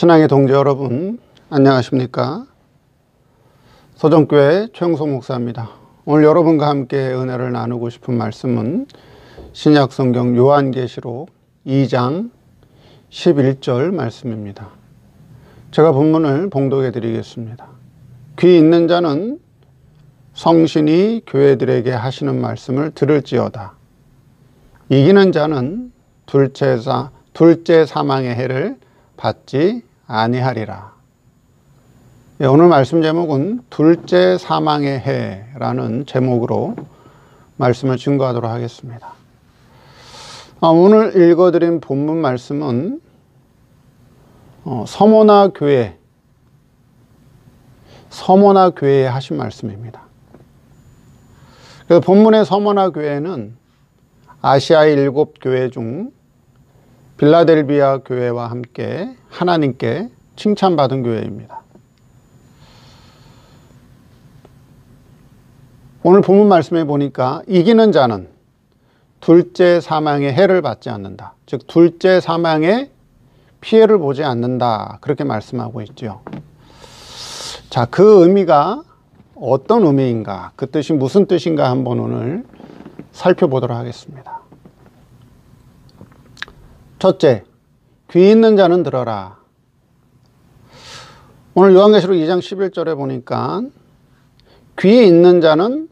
신앙의 동지 여러분, 안녕하십니까? 서정교회 최영석 목사입니다. 오늘 여러분과 함께 은혜를 나누고 싶은 말씀은 신약성경 요한계시록 2장 11절 말씀입니다. 제가 본문을 봉독해 드리겠습니다. 귀 있는 자는 성신이 교회들에게 하시는 말씀을 들을지어다. 이기는 자는 둘째 사망의 해를 받지 아니하리라. 오늘 말씀 제목은 둘째 사망의 해라는 제목으로 말씀을 증거하도록 하겠습니다. 오늘 읽어드린 본문 말씀은 서모나 교회에 하신 말씀입니다. 그래서 본문의 서모나 교회는 아시아의 7교회 중 빌라델비아 교회와 함께 하나님께 칭찬받은 교회입니다. 오늘 본문 말씀에 보니까 이기는 자는 둘째 사망의 해를 받지 않는다. 즉 둘째 사망의 피해를 보지 않는다. 그렇게 말씀하고 있죠. 자, 그 의미가 어떤 의미인가, 그 뜻이 무슨 뜻인가 한번 오늘 살펴보도록 하겠습니다. 첫째, 귀 있는 자는 들어라. 오늘 요한계시록 2장 11절에 보니까 귀 있는 자는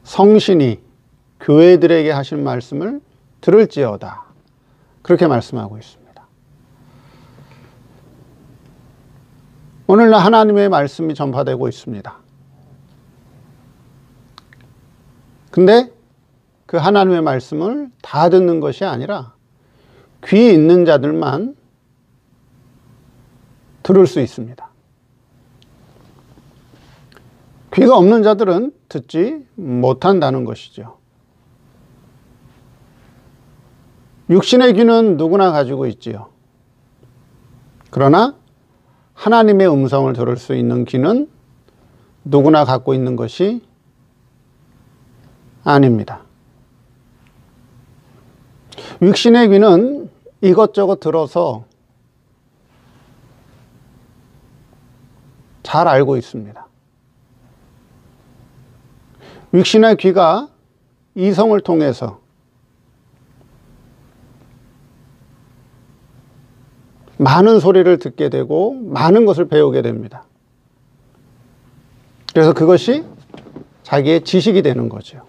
성신이 교회들에게 하신 말씀을 들을지어다. 그렇게 말씀하고 있습니다. 오늘날 하나님의 말씀이 전파되고 있습니다. 근데 그 하나님의 말씀을 다 듣는 것이 아니라 귀 있는 자들만 들을 수 있습니다. 귀가 없는 자들은 듣지 못한다는 것이죠. 육신의 귀는 누구나 가지고 있지요. 그러나 하나님의 음성을 들을 수 있는 귀는 누구나 갖고 있는 것이 아닙니다. 육신의 귀는 이것저것 들어서 잘 알고 있습니다. 육신의 귀가 이성을 통해서 많은 소리를 듣게 되고 많은 것을 배우게 됩니다. 그래서 그것이 자기의 지식이 되는 거죠.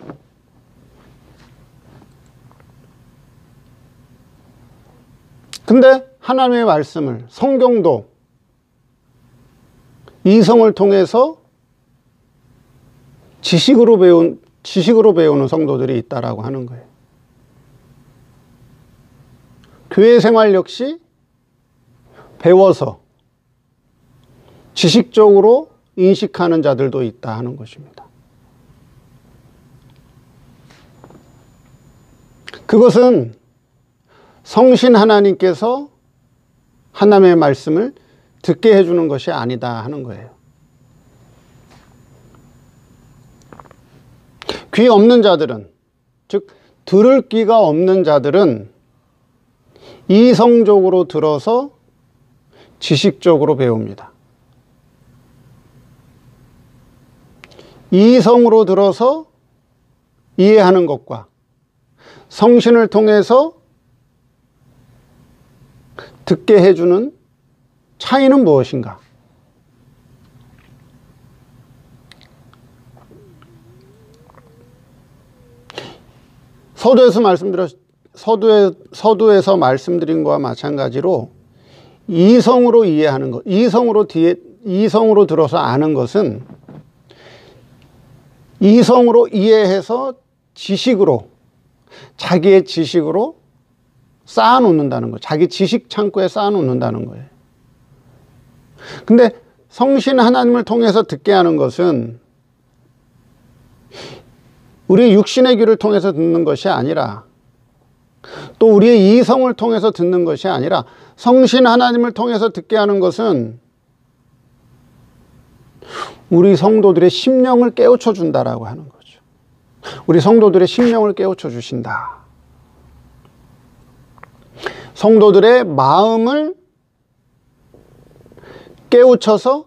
근데 하나님의 말씀을, 성경도 이성을 통해서 지식으로 배우는 성도들이 있다라고 하는 거예요. 교회 생활 역시 배워서 지식적으로 인식하는 자들도 있다 하는 것입니다. 그것은 성신 하나님께서 하나님의 말씀을 듣게 해주는 것이 아니다 하는 거예요. 귀 없는 자들은, 즉 들을 귀가 없는 자들은 이성적으로 들어서 지식적으로 배웁니다. 이성으로 들어서 이해하는 것과 성신을 통해서 듣게 해주는 차이는 무엇인가? 서두에서 말씀드린 것과 마찬가지로 이성으로 이해하는 것, 이성으로 들어서 아는 것은 이성으로 이해해서 지식으로, 자기의 지식으로 쌓아놓는다는 거예요. 자기 지식 창고에 쌓아놓는다는 거예요. 근데 성신 하나님을 통해서 듣게 하는 것은 우리 육신의 귀를 통해서 듣는 것이 아니라, 또 우리의 이성을 통해서 듣는 것이 아니라, 성신 하나님을 통해서 듣게 하는 것은 우리 성도들의 심령을 깨우쳐 준다라고 하는 거죠. 우리 성도들의 심령을 깨우쳐 주신다. 성도들의 마음을 깨우쳐서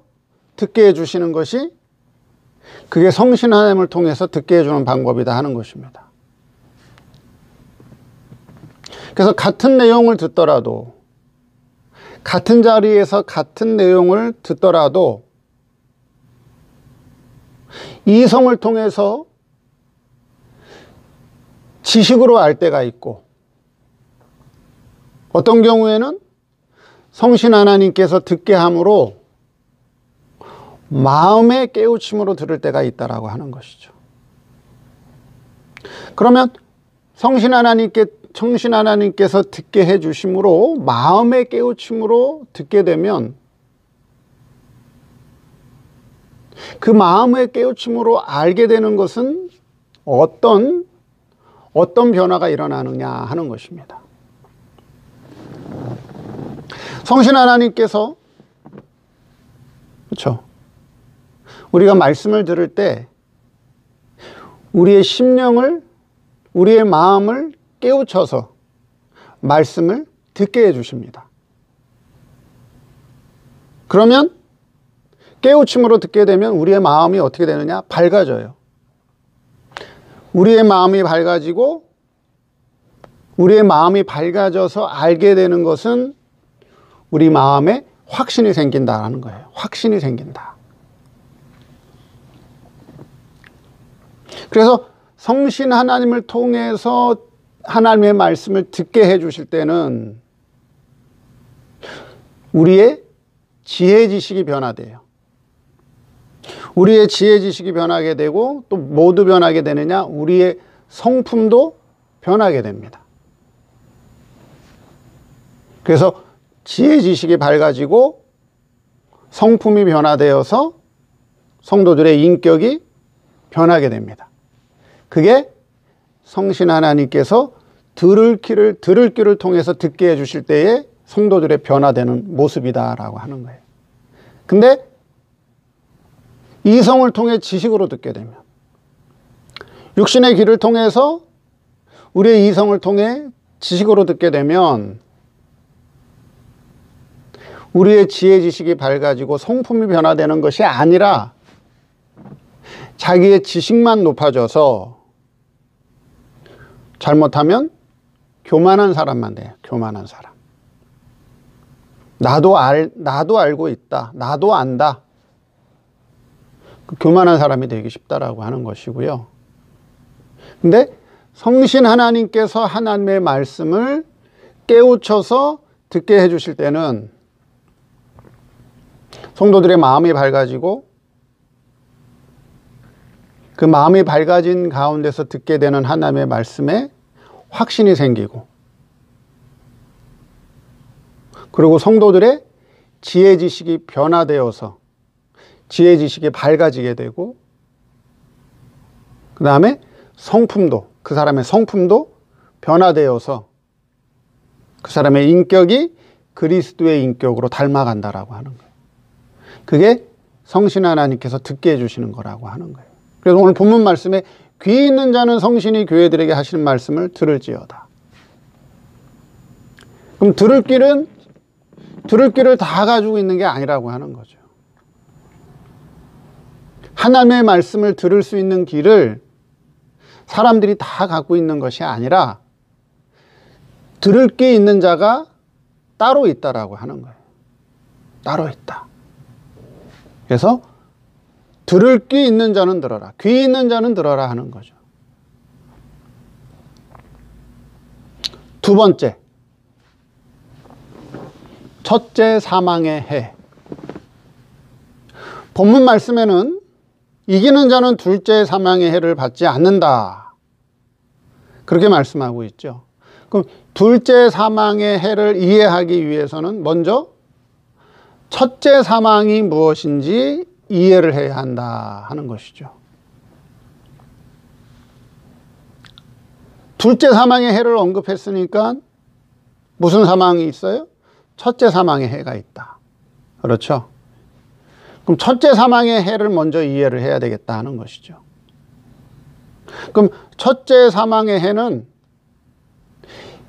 듣게 해주시는 것이 그게 성신 하나님을 통해서 듣게 해주는 방법이다 하는 것입니다. 그래서 같은 내용을 듣더라도, 같은 자리에서 같은 내용을 듣더라도 이성을 통해서 지식으로 알 때가 있고, 어떤 경우에는 성신 하나님께서 듣게 함으로 마음의 깨우침으로 들을 때가 있다라고 하는 것이죠. 그러면 성신 하나님께서 듣게 해주심으로 마음의 깨우침으로 듣게 되면 그 마음의 깨우침으로 알게 되는 것은 어떤 변화가 일어나느냐 하는 것입니다. 성신 하나님께서, 그렇죠, 우리가 말씀을 들을 때 우리의 심령을, 우리의 마음을 깨우쳐서 말씀을 듣게 해주십니다. 그러면 깨우침으로 듣게 되면 우리의 마음이 어떻게 되느냐? 밝아져요. 우리의 마음이 밝아지고, 우리의 마음이 밝아져서 알게 되는 것은 우리 마음에 확신이 생긴다는 거예요. 확신이 생긴다. 그래서 성신 하나님을 통해서 하나님의 말씀을 듣게 해주실 때는 우리의 지혜 지식이 변화돼요. 우리의 지혜 지식이 변하게 되고, 또 모두 변하게 되느냐? 우리의 성품도 변하게 됩니다. 그래서 지혜 지식이 밝아지고 성품이 변화되어서 성도들의 인격이 변하게 됩니다. 그게 성신 하나님께서 들을 귀를 통해서 듣게 해주실 때에 성도들의 변화되는 모습이다라고 하는 거예요. 근데 이성을 통해 지식으로 듣게 되면, 육신의 귀를 통해서 우리의 이성을 통해 지식으로 듣게 되면 우리의 지혜 지식이 밝아지고 성품이 변화되는 것이 아니라 자기의 지식만 높아져서 잘못하면 교만한 사람만 돼요. 교만한 사람. 나도 알고 있다. 나도 안다. 교만한 사람이 되기 쉽다라고 하는 것이고요. 근데 성신 하나님께서 하나님의 말씀을 깨우쳐서 듣게 해주실 때는 성도들의 마음이 밝아지고, 그 마음이 밝아진 가운데서 듣게 되는 하나님의 말씀에 확신이 생기고, 그리고 성도들의 지혜 지식이 변화되어서 지혜 지식이 밝아지게 되고, 그 다음에 성품도, 그 사람의 성품도 변화되어서 그 사람의 인격이 그리스도의 인격으로 닮아간다라고 하는 거예요. 그게 성신 하나님께서 듣게 해주시는 거라고 하는 거예요. 그래서 오늘 본문 말씀에 귀 있는 자는 성신이 교회들에게 하시는 말씀을 들을지어다. 그럼 들을 귀를 다 가지고 있는 게 아니라고 하는 거죠. 하나님의 말씀을 들을 수 있는 귀를 사람들이 다 갖고 있는 것이 아니라 들을 귀 있는 자가 따로 있다라고 하는 거예요. 따로 있다. 그래서 들을 귀 있는 자는 들어라. 귀 있는 자는 들어라 하는 거죠. 두 번째, 첫째 사망의 해. 본문 말씀에는 이기는 자는 둘째 사망의 해를 받지 않는다, 그렇게 말씀하고 있죠. 그럼 둘째 사망의 해를 이해하기 위해서는 먼저 첫째 사망이 무엇인지 이해를 해야 한다 하는 것이죠. 둘째 사망의 해를 언급했으니까 무슨 사망이 있어요? 첫째 사망의 해가 있다. 그렇죠? 그럼 첫째 사망의 해를 먼저 이해를 해야 되겠다 하는 것이죠. 그럼 첫째 사망의 해는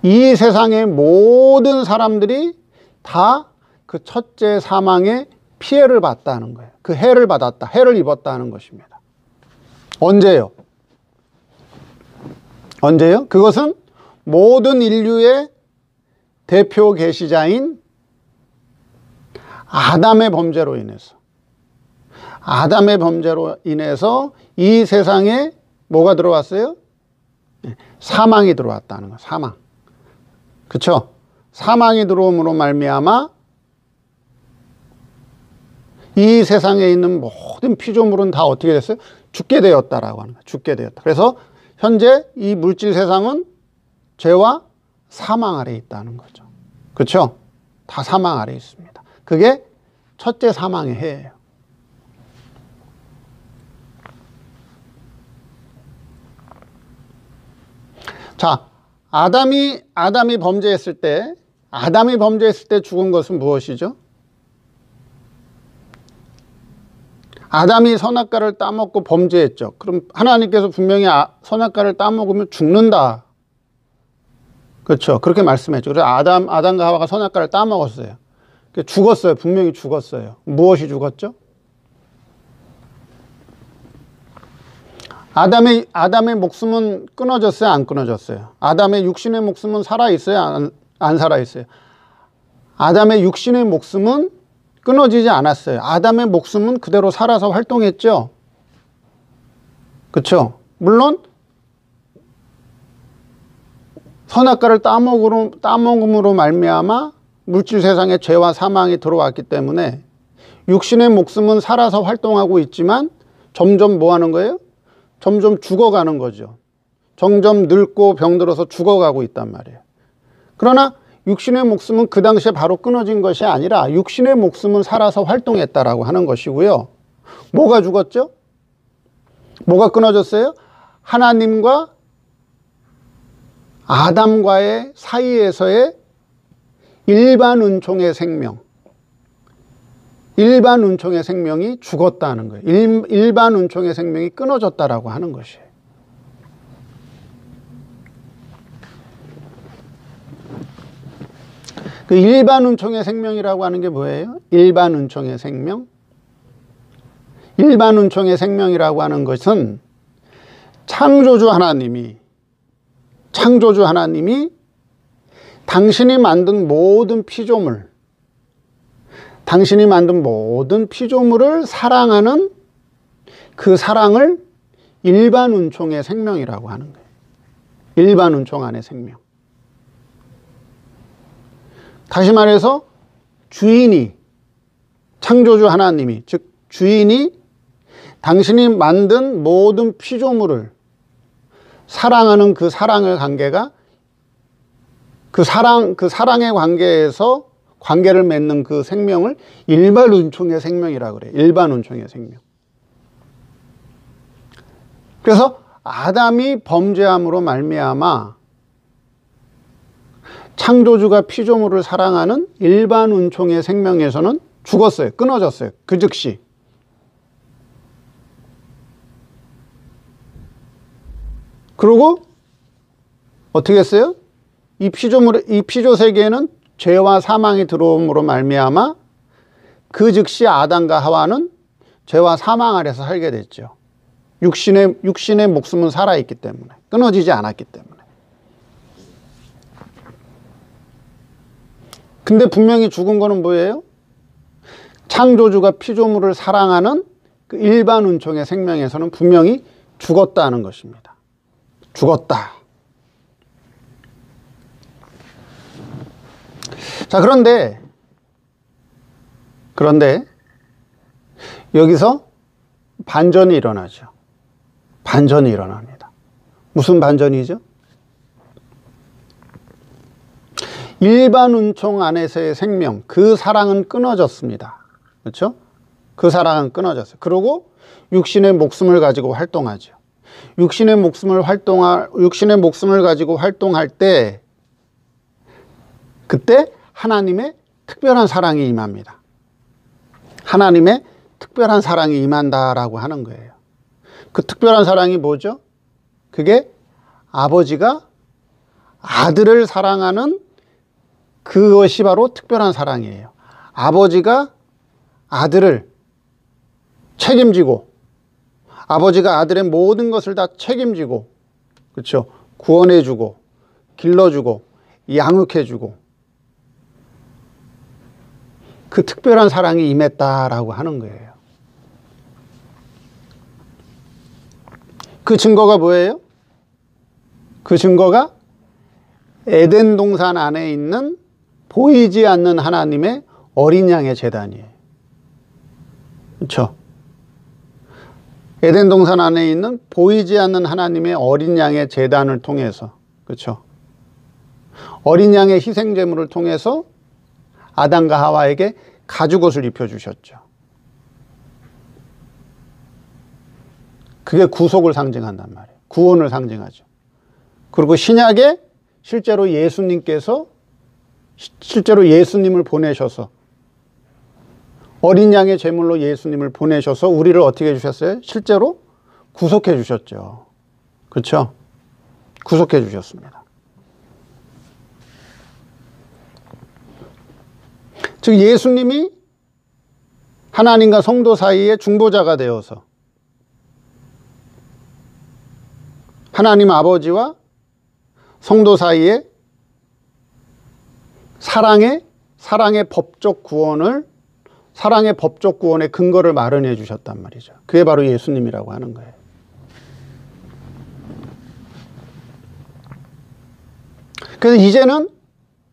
이 세상의 모든 사람들이 다 그 첫째 사망의 피해를 봤다는 거예요. 그 해를 받았다, 해를 입었다는 것입니다. 언제요? 언제요? 그것은 모든 인류의 대표 계시자인 아담의 범죄로 인해서, 아담의 범죄로 인해서 이 세상에 뭐가 들어왔어요? 사망이 들어왔다는 거예요. 사망. 그렇죠? 사망이 들어옴으로 말미암아 이 세상에 있는 모든 피조물은 다 어떻게 됐어요? 죽게 되었다라고 하는 거예요. 죽게 되었다. 그래서 현재 이 물질 세상은 죄와 사망 아래에 있다는 거죠. 그렇죠? 다 사망 아래에 있습니다. 그게 첫째 사망의 해예요. 자, 아담이 범죄했을 때 죽은 것은 무엇이죠? 아담이 선악과를 따먹고 범죄했죠. 그럼 하나님께서 분명히 선악과를 따먹으면 죽는다. 그렇죠. 그렇게 말씀했죠. 그래서 아담과 하와가 선악과를 따먹었어요. 죽었어요. 분명히 죽었어요. 무엇이 죽었죠? 아담의 목숨은 끊어졌어요? 안 끊어졌어요? 아담의 육신의 목숨은 살아있어요? 안 살아있어요? 아담의 육신의 목숨은 끊어지지 않았어요. 아담의 목숨은 그대로 살아서 활동했죠. 그렇죠? 물론 선악과를 따먹음으로 말미암아 물질 세상에 죄와 사망이 들어왔기 때문에 육신의 목숨은 살아서 활동하고 있지만 점점 뭐 하는 거예요? 점점 죽어가는 거죠. 점점 늙고 병들어서 죽어가고 있단 말이에요. 그러나 육신의 목숨은 그 당시에 바로 끊어진 것이 아니라 육신의 목숨은 살아서 활동했다라고 하는 것이고요. 뭐가 죽었죠? 뭐가 끊어졌어요? 하나님과 아담과의 사이에서의 일반 은총의 생명, 일반 은총의 생명이 죽었다는 거예요. 일반 은총의 생명이 끊어졌다라고 하는 것이에요. 그 일반 은총의 생명이라고 하는 게 뭐예요? 일반 은총의 생명? 일반 은총의 생명이라고 하는 것은 창조주 하나님이 당신이 만든 모든 피조물을 사랑하는 그 사랑을 일반 은총의 생명이라고 하는 거예요. 일반 은총 안의 생명. 다시 말해서 창조주 하나님이, 즉 주인이 당신이 만든 모든 피조물을 사랑하는 그 사랑의 관계가 그 사랑의 관계에서 관계를 맺는 그 생명을 일반 은총의 생명이라고 그래요. 일반 은총의 생명. 그래서 아담이 범죄함으로 말미암아 창조주가 피조물을 사랑하는 일반 은총의 생명에서는 죽었어요. 끊어졌어요. 그 즉시. 그리고 어떻게 했어요? 이 피조 세계에는 죄와 사망이 들어옴으로 말미암아 그 즉시 아담과 하와는 죄와 사망 아래서 살게 됐죠. 육신의 목숨은 살아있기 때문에, 끊어지지 않았기 때문에. 근데 분명히 죽은 거는 뭐예요? 창조주가 피조물을 사랑하는 그 일반 은총의 생명에서는 분명히 죽었다는 것입니다. 죽었다. 자, 그런데 여기서 반전이 일어나죠. 반전이 일어납니다. 무슨 반전이죠? 일반 은총 안에서의 생명, 그 사랑은 끊어졌습니다. 그렇죠? 그 사랑은 끊어졌어요. 그리고 육신의 목숨을 가지고 활동하죠. 육신의 목숨을 가지고 활동할 때 그때 하나님의 특별한 사랑이 임합니다. 하나님의 특별한 사랑이 임한다라고 하는 거예요. 그 특별한 사랑이 뭐죠? 그게 아버지가 아들을 사랑하는 그것이 바로 특별한 사랑이에요. 아버지가 아들을 책임지고 아버지가 아들의 모든 것을 다 책임지고 그렇죠? 구원해주고 길러주고 양육해주고 그 특별한 사랑이 임했다라고 하는 거예요. 그 증거가 뭐예요? 그 증거가 에덴 동산 안에 있는 보이지 않는 하나님의 어린 양의 제단이에요. 그렇죠? 에덴 동산 안에 있는 보이지 않는 하나님의 어린 양의 제단을 통해서 그렇죠? 어린 양의 희생 제물을 통해서 아담과 하와에게 가죽옷을 입혀주셨죠. 그게 구속을 상징한단 말이에요. 구원을 상징하죠. 그리고 신약에 실제로 예수님을 보내셔서 어린 양의 제물로 예수님을 보내셔서 우리를 어떻게 해주셨어요? 실제로 구속해 주셨죠. 그렇죠? 구속해 주셨습니다. 즉 예수님이 하나님과 성도 사이의 중보자가 되어서 하나님 아버지와 성도 사이에 사랑의 법적 구원의 근거를 마련해 주셨단 말이죠. 그게 바로 예수님이라고 하는 거예요. 그래서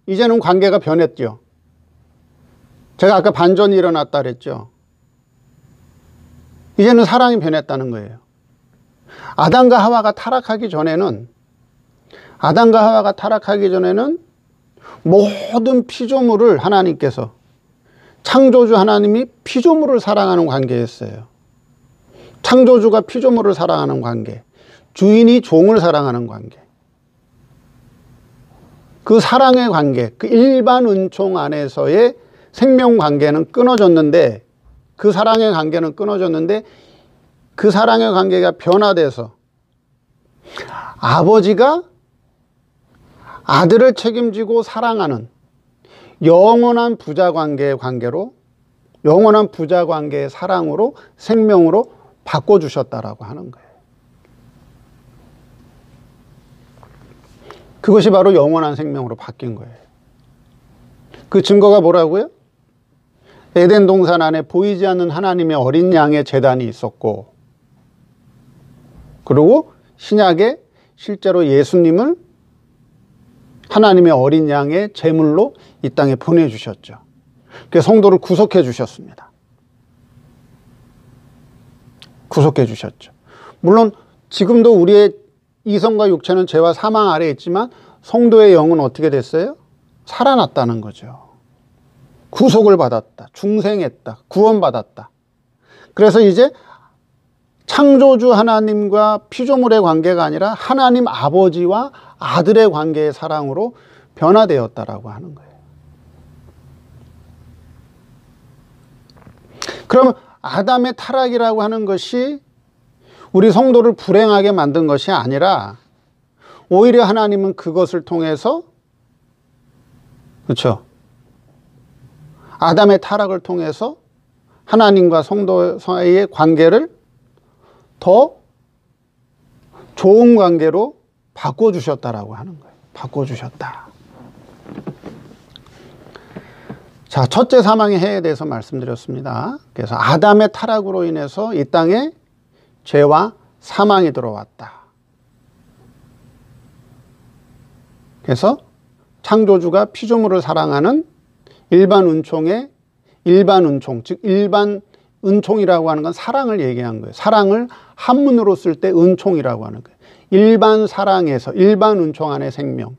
이제는 관계가 변했죠. 제가 아까 반전이 일어났다 그랬죠. 이제는 사랑이 변했다는 거예요. 아담과 하와가 타락하기 전에는 모든 피조물을 하나님께서 창조주 하나님이 피조물을 사랑하는 관계였어요. 창조주가 피조물을 사랑하는 관계, 주인이 종을 사랑하는 관계. 그 사랑의 관계, 그 일반 은총 안에서의 생명 관계는 끊어졌는데 그 사랑의 관계는 끊어졌는데 그 사랑의 관계가 변화돼서 아버지가 아들을 책임지고 사랑하는 영원한 부자 관계의 관계로 영원한 부자 관계의 사랑으로 생명으로 바꿔주셨다라고 하는 거예요. 그것이 바로 영원한 생명으로 바뀐 거예요. 그 증거가 뭐라고요? 에덴 동산 안에 보이지 않는 하나님의 어린 양의 제단이 있었고 그리고 신약에 실제로 예수님을 하나님의 어린 양의 제물로 이 땅에 보내주셨죠. 그래서 성도를 구속해 주셨습니다. 구속해 주셨죠. 물론 지금도 우리의 이성과 육체는 죄와 사망 아래에 있지만 성도의 영은 어떻게 됐어요? 살아났다는 거죠. 구속을 받았다. 중생했다. 구원받았다. 그래서 이제 창조주 하나님과 피조물의 관계가 아니라 하나님 아버지와 아들의 관계의 사랑으로 변화되었다라고 하는 거예요. 그럼 아담의 타락이라고 하는 것이 우리 성도를 불행하게 만든 것이 아니라 오히려 하나님은 그것을 통해서 그렇죠? 아담의 타락을 통해서 하나님과 성도 사이의 관계를 더 좋은 관계로 바꿔주셨다라고 하는 거예요. 바꿔주셨다. 자, 첫째 사망의 해에 대해서 말씀드렸습니다. 그래서 아담의 타락으로 인해서 이 땅에 죄와 사망이 들어왔다. 그래서 창조주가 피조물을 사랑하는 일반 은총, 즉 일반 은총이라고 하는 건 사랑을 얘기한 거예요. 사랑을 한문으로 쓸 때 은총이라고 하는 거예요. 일반 사랑에서, 일반 은총 안의 생명,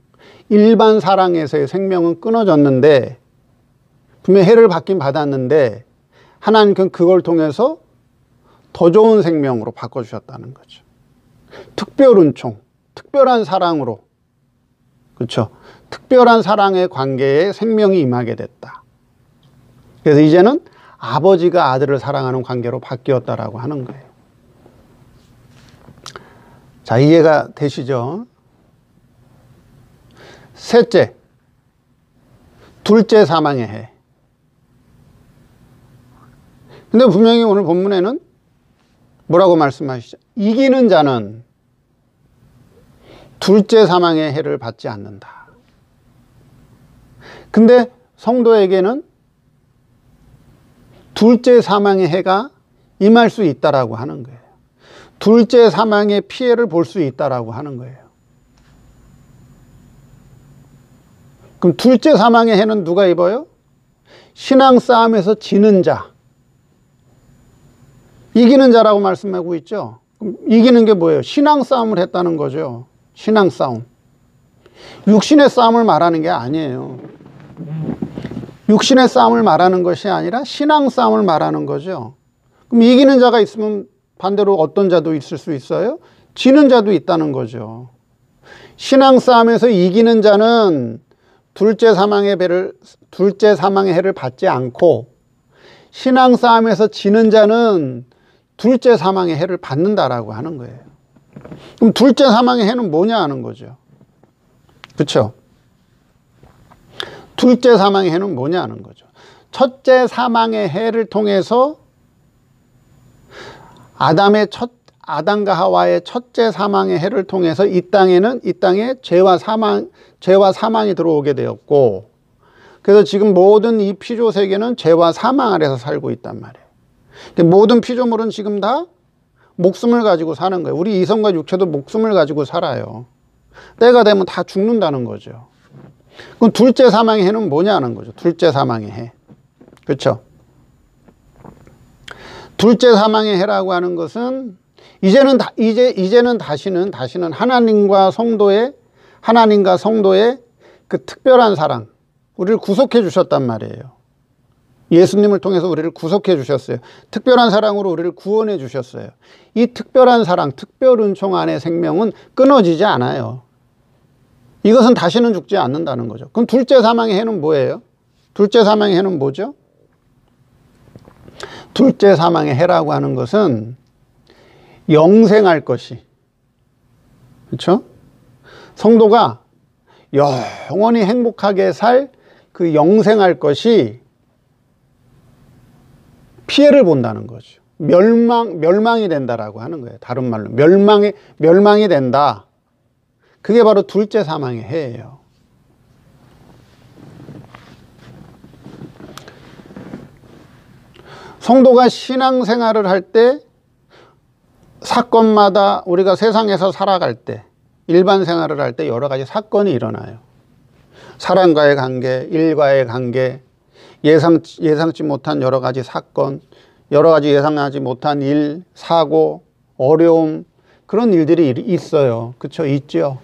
일반 사랑에서의 생명은 끊어졌는데 분명히 해를 받긴 받았는데 하나님께서는 그걸 통해서 더 좋은 생명으로 바꿔주셨다는 거죠. 특별 은총, 특별한 사랑으로, 그렇죠? 특별한 사랑의 관계에 생명이 임하게 됐다. 그래서 이제는 아버지가 아들을 사랑하는 관계로 바뀌었다라고 하는 거예요. 자, 이해가 되시죠? 셋째, 둘째 사망의 해. 근데 분명히 오늘 본문에는 뭐라고 말씀하시죠? 이기는 자는 둘째 사망의 해를 받지 않는다. 근데 성도에게는 둘째 사망의 해가 임할 수 있다라고 하는 거예요. 둘째 사망의 피해를 볼 수 있다라고 하는 거예요. 그럼 둘째 사망의 해는 누가 입어요? 신앙 싸움에서 지는 자, 이기는 자라고 말씀하고 있죠. 그럼 이기는 게 뭐예요? 신앙 싸움을 했다는 거죠. 신앙 싸움. 육신의 싸움을 말하는 게 아니에요. 육신의 싸움을 말하는 것이 아니라 신앙 싸움을 말하는 거죠. 그럼 이기는 자가 있으면 반대로 어떤 자도 있을 수 있어요? 지는 자도 있다는 거죠. 신앙 싸움에서 이기는 자는 둘째 사망의 해를 받지 않고, 신앙 싸움에서 지는 자는 둘째 사망의 해를 받는다라고 하는 거예요. 그럼 둘째 사망의 해는 뭐냐 하는 거죠. 그렇죠? 둘째 사망의 해는 뭐냐 하는 거죠. 첫째 사망의 해를 통해서 아담과 하와의 첫째 사망의 해를 통해서 이 땅에 죄와 사망이 들어오게 되었고, 그래서 지금 모든 이 피조 세계는 죄와 사망 아래서 살고 있단 말이에요. 모든 피조물은 지금 다 목숨을 가지고 사는 거예요. 우리 이성과 육체도 목숨을 가지고 살아요. 때가 되면 다 죽는다는 거죠. 그럼 둘째 사망의 해는 뭐냐는 거죠. 둘째 사망의 해. 그렇죠? 둘째 사망의 해라고 하는 것은 이제는 다시는 하나님과 성도의 그 특별한 사랑, 우리를 구속해 주셨단 말이에요. 예수님을 통해서 우리를 구속해 주셨어요. 특별한 사랑으로 우리를 구원해 주셨어요. 이 특별한 사랑, 특별 은총 안의 생명은 끊어지지 않아요. 이것은 다시는 죽지 않는다는 거죠. 그럼 둘째 사망의 해는 뭐예요? 둘째 사망의 해는 뭐죠? 둘째 사망의 해라고 하는 것은 영생할 것이, 그렇죠? 성도가 영원히 행복하게 살 그 영생할 것이 피해를 본다는 거죠. 멸망이 된다라고 하는 거예요. 다른 말로 멸망이 된다. 그게 바로 둘째 사망의 해예요. 성도가 신앙생활을 할 때 사건마다, 우리가 세상에서 살아갈 때, 일반 생활을 할 때 여러 가지 사건이 일어나요. 사람과의 관계, 일과의 관계, 예상치 못한 여러 가지 사건, 여러 가지 예상하지 못한 일, 사고, 어려움, 그런 일들이 있어요. 그렇죠? 있죠.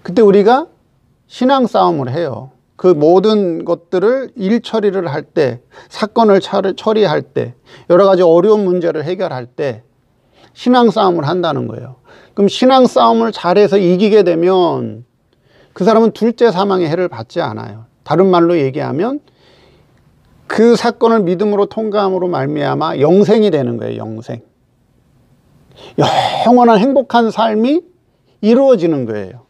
그때 우리가 신앙 싸움을 해요. 그 모든 것들을 일 처리를 할 때, 사건을 처리할 때, 여러 가지 어려운 문제를 해결할 때 신앙 싸움을 한다는 거예요. 그럼 신앙 싸움을 잘해서 이기게 되면 그 사람은 둘째 사망의 해를 받지 않아요. 다른 말로 얘기하면 그 사건을 믿음으로 통과함으로 말미암아 영생이 되는 거예요. 영생. 영원한 행복한 삶이 이루어지는 거예요.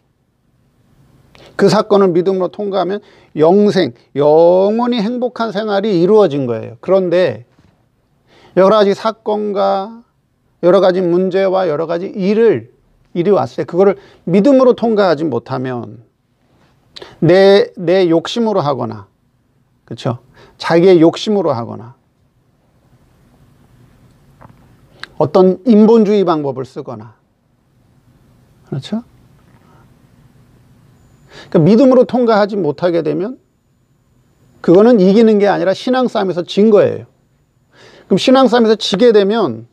그 사건을 믿음으로 통과하면 영생, 영원히 행복한 생활이 이루어진 거예요. 그런데 여러 가지 사건과 여러 가지 문제와 여러 가지 일이 왔을 때 그거를 믿음으로 통과하지 못하면 내 욕심으로 하거나, 그렇죠? 자기의 욕심으로 하거나 어떤 인본주의 방법을 쓰거나, 그렇죠? 그러니까 믿음으로 통과하지 못하게 되면 그거는 이기는 게 아니라 신앙 싸움에서 진 거예요. 그럼 신앙 싸움에서 지게 되면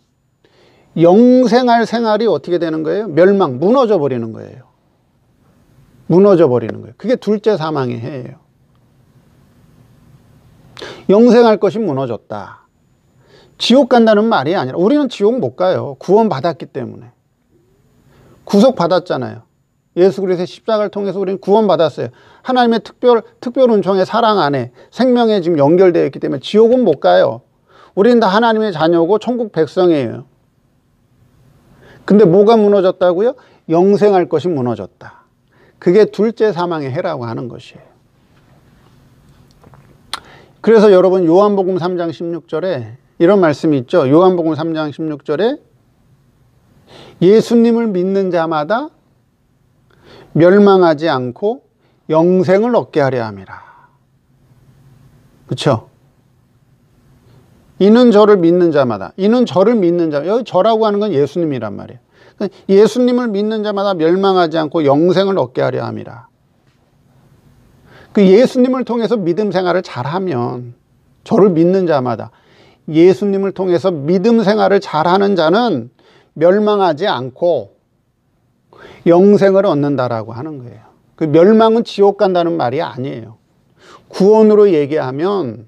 영생할 생활이 어떻게 되는 거예요? 무너져 버리는 거예요. 무너져 버리는 거예요. 그게 둘째 사망의 해예요. 영생할 것이 무너졌다. 지옥 간다는 말이 아니라, 우리는 지옥 못 가요. 구원 받았기 때문에. 구속 받았잖아요. 예수 그리스도의 십자가를 통해서 우리는 구원 받았어요. 하나님의 특별 은총의 사랑 안에 생명에 지금 연결되어 있기 때문에 지옥은 못 가요. 우리는 다 하나님의 자녀고 천국 백성이에요. 근데 뭐가 무너졌다고요? 영생할 것이 무너졌다. 그게 둘째 사망의 해라고 하는 것이에요. 그래서 여러분 요한복음 3장 16절에 이런 말씀이 있죠. 요한복음 3장 16절에 예수님을 믿는 자마다 멸망하지 않고 영생을 얻게 하려 함이라. 그렇죠? 이는 저를 믿는 자마다, 이는 저를 믿는 자, 여기 저라고 하는 건 예수님이란 말이에요. 예수님을 믿는 자마다 멸망하지 않고 영생을 얻게 하려 함이라. 그 예수님을 통해서 믿음 생활을 잘하면, 저를 믿는 자마다 예수님을 통해서 믿음 생활을 잘하는 자는 멸망하지 않고 영생을 얻는다라고 하는 거예요. 그 멸망은 지옥 간다는 말이 아니에요. 구원으로 얘기하면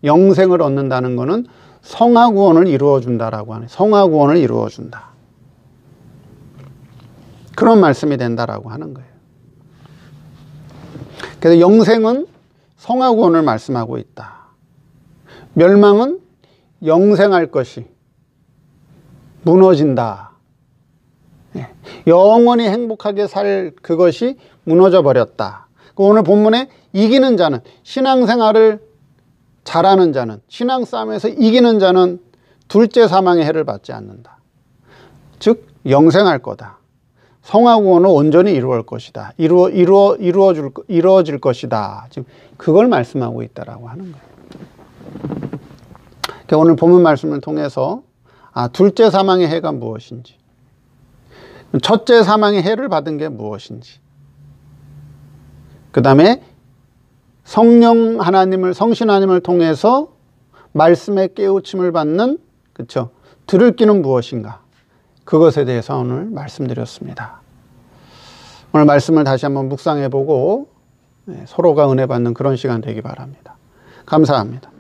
영생을 얻는다는 것은 성화구원을 이루어준다라고 하는, 성화구원을 이루어준다. 그런 말씀이 된다라고 하는 거예요. 그래서 영생은 성화구원을 말씀하고 있다. 멸망은 영생할 것이 무너진다. 영원히 행복하게 살 그것이 무너져 버렸다. 오늘 본문에 이기는 자는, 신앙생활을 잘하는 자는, 신앙 싸움에서 이기는 자는 둘째 사망의 해를 받지 않는다. 즉 영생할 거다. 성화구원은 온전히 이루어질 것이다. 이루어질 것이다. 지금 그걸 말씀하고 있다라고 하는 거예요. 그러니까 오늘 본문 말씀을 통해서 둘째 사망의 해가 무엇인지, 첫째 사망의 해를 받은 게 무엇인지, 그 다음에 성령 하나님을, 성신 하나님을 통해서 말씀의 깨우침을 받는, 그렇죠, 들을 귀는 무엇인가, 그것에 대해서 오늘 말씀드렸습니다. 오늘 말씀을 다시 한번 묵상해보고 서로가 은혜 받는 그런 시간 되기 바랍니다. 감사합니다.